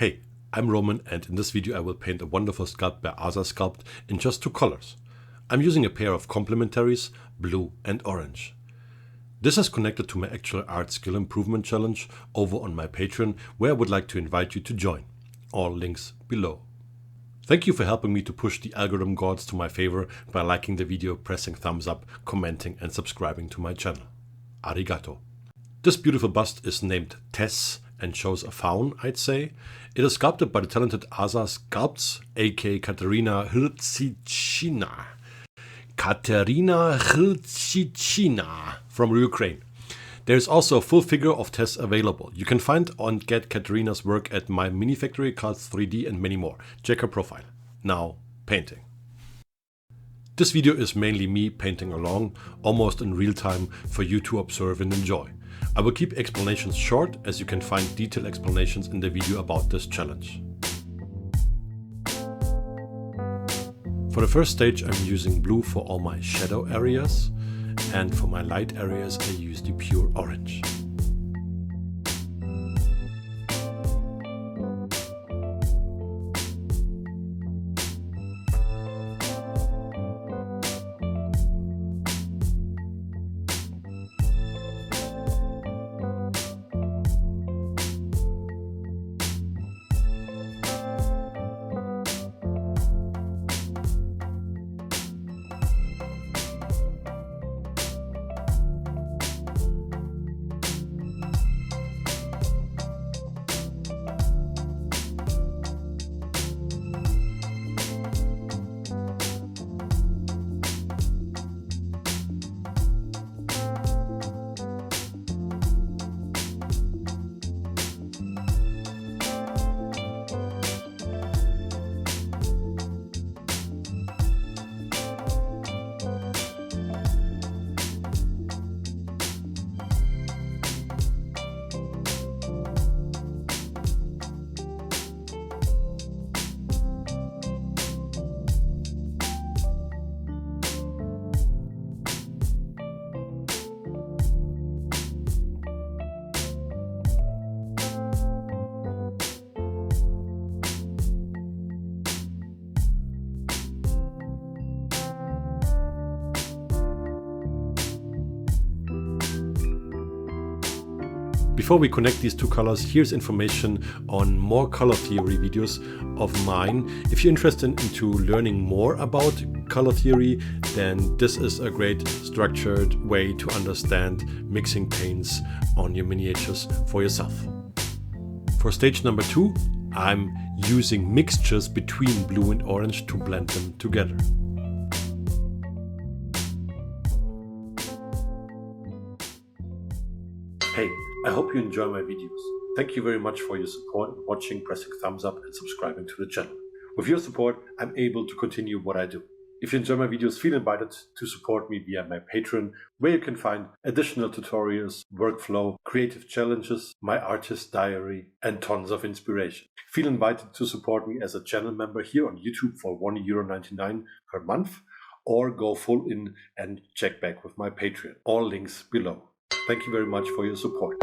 Hey, I'm Roman, and in this video I will paint a wonderful sculpt by Asa Sculpt in just two colors. I'm using a pair of complementaries, blue and orange. This is connected to my actual art skill improvement challenge over on my Patreon, where I would like to invite you to join. All links below. Thank you for helping me to push the algorithm gods to my favor by liking the video, pressing thumbs up, commenting and subscribing to my channel. Arigato. This beautiful bust is named Tess and shows a faun, I'd say. It is sculpted by the talented Asa Sculpts, aka Katerina Hrtsychina. Katerina Hrtsychina from Ukraine. There is also a full figure of Tess available. You can find and get Katerina's work at my mini factory, Cards 3D and many more. Check her profile. Now, painting. This video is mainly me painting along, almost in real time, for you to observe and enjoy. I will keep explanations short, as you can find detailed explanations in the video about this challenge. For the first stage I'm using blue for all my shadow areas, and for my light areas I use the pure orange. Before we connect these two colors, here's information on more color theory videos of mine. If you're interested into learning more about color theory, then this is a great structured way to understand mixing paints on your miniatures for yourself. For stage number 2, I'm using mixtures between blue and orange to blend them together. Hey, I hope you enjoy my videos. Thank you very much for your support in watching, pressing thumbs up and subscribing to the channel. With your support, I'm able to continue what I do. If you enjoy my videos, feel invited to support me via my Patreon, where you can find additional tutorials, workflow, creative challenges, my artist diary, and tons of inspiration. Feel invited to support me as a channel member here on YouTube for €1.99 per month, or go full in and check back with my Patreon. All links below. Thank you very much for your support.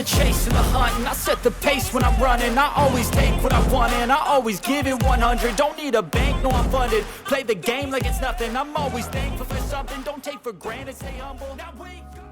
the chase and the hunt, and I set the pace when I'm running. I always take what I want and I always give it 100. Don't need a bank, no I'm funded. Play the game like it's nothing. I'm always thankful for something. Don't take for granted, stay humble. Now wake up.